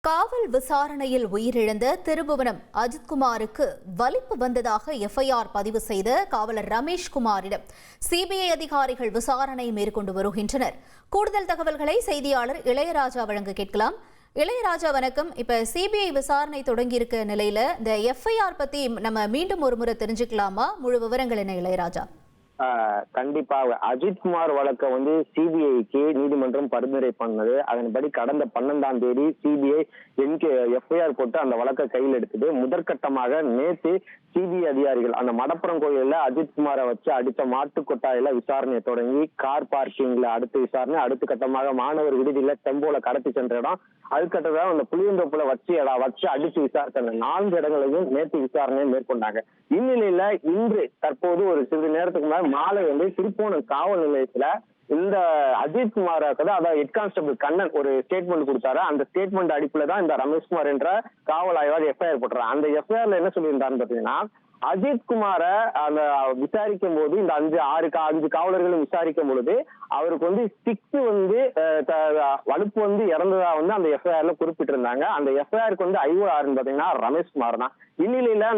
காவல் விசாரணையில் உயிரிழந்த திருபுவனம் அஜித்குமாருக்கு வலிப்பு வந்ததாக எஃப்ஐஆர் பதிவு செய்த காவலர் ரமேஷ்குமாரிடம் சிபிஐ அதிகாரிகள் விசாரணை மேற்கொண்டு வருகின்றனர். கூடுதல் தகவல்களை செய்தியாளர் இளையராஜா வழங்க கேட்கலாம். இளையராஜா வணக்கம். இப்ப சிபிஐ விசாரணை தொடங்கியிருக்க நிலையில இந்த எஃப்ஐஆர் பத்தி நம்ம மீண்டும் ஒரு முறை தெரிஞ்சுக்கலாமா? முழு விவரங்கள் என்ன இளையராஜா? கண்டிப்பாக அஜித்குமார் வழக்க சிபிஐக்கு நீதிமன்றம் பரிந்துரை பண்ணது. அதன்படி கடந்த 12ஆம் தேதி சிபிஐ எஃப்ஐஆர் போட்டு அந்த வழக்கை கையில் எடுத்தது. முதற்கட்டமாக நேற்று சிபிஐ அதிகாரிகள் அந்த மடப்புறம் கோயிலில் அஜித்குமாரை வச்சு அடித்த மாட்டு கொட்டாயில விசாரணையை தொடங்கி கார் பார்க்கிங்ல அடுத்த விசாரணை, அடுத்த கட்டமாக மாணவர் விடுதியில டெம்போல கடத்தி சென்ற இடம், அதுக்கட்டதாக அந்த புளியந்தோப்புல வச்சு அடிச்சு விசாரித்த 4 இடங்களையும் நேற்று விசாரணையை மேற்கொண்டாங்க. இந்நிலையில இன்று தற்போது ஒரு சிறிது நேரத்துக்கு மேல மாலை திருப்போணம் காவல் நிலையத்துல இந்த அஜித்குமார் அதாவது ஹெட் கான்ஸ்டபிள் கண்ணன் ஒரு ஸ்டேட்மெண்ட் கொடுத்தாரு. அந்த ஸ்டேட்மெண்ட் அடிப்புல தான் இந்த ரமேஷ்குமார் என்ற காவல் ஆய்வாளர் எஃப்ஐஆர் போட்டுறாரு. அந்த எஃப்ஐஆர்ல என்ன சொல்லியிருந்தாருன்னு பாத்தீங்கன்னா, அஜித்குமார அந்த விசாரிக்கும் போது இந்த 5 காவலர்களும் விசாரிக்கும் பொழுது அவருக்கு ஸ்டிக்ஸ் வலுப்பு இறந்ததா அந்த எஃப்ஐஆர்ல குறிப்பிட்டிருந்தாங்க. அந்த எஃப்ஐஆருக்கு ஐஓஆர்னு பாத்தீங்கன்னா ரமேஷ்குமார் தான். இந்நிலையில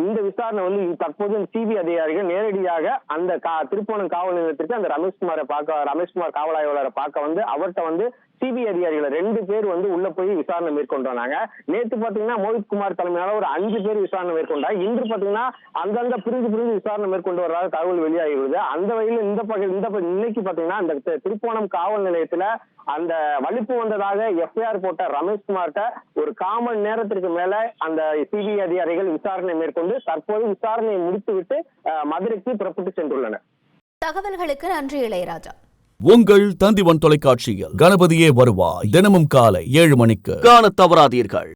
இந்த விசாரணை தற்போது சிபிஐ அதிகாரிகள் நேரடியாக அந்த திருப்போணம் காவல் நிலையத்திற்கு அந்த ரமேஷ்குமார் காவல் ஆய்வாளரை பார்க்க அவர்கிட்ட சிபிஐ அதிகாரிகள் 2 பேர் உள்ள போய் விசாரணை மேற்கொண்டு வந்தாங்க. நேற்று பாத்தீங்கன்னா மோஹித்குமார் தலைமையில ஒரு 5 பேர் விசாரணை மேற்கொண்டாங்க. இன்று பாத்தீங்கன்னா அங்கங்க பிரிஞ்சு விசாரணை மேற்கொண்டு வர்றாங்க தகவல் வெளியாகிவிடுது. அந்த வகையில் இன்னைக்கு பாத்தீங்கன்னா அந்த திருப்போணம் காவல் நிலையத்துல அந்த வலிப்பு வந்ததாக எஃப்ஐஆர் போட்ட ரமேஷ்குமார்ட்ட ஒரு 1/4 மணி நேரத்திற்கு மேல அந்த சிபிஐ அதிகாரிகள் விசாரணை மேற்கொண்டு தற்போது விசாரணையை முடித்துவிட்டு மதுரைக்கு புறப்பட்டு சென்றுள்ளனர். தகவல்களுக்கு நன்றி இளையராஜா. உங்கள் தந்திவன் தொலைக்காட்சியில் கணபதியே வருவாய் தினமும் காலை 7 மணிக்கு காணத் தவறாதீர்கள்.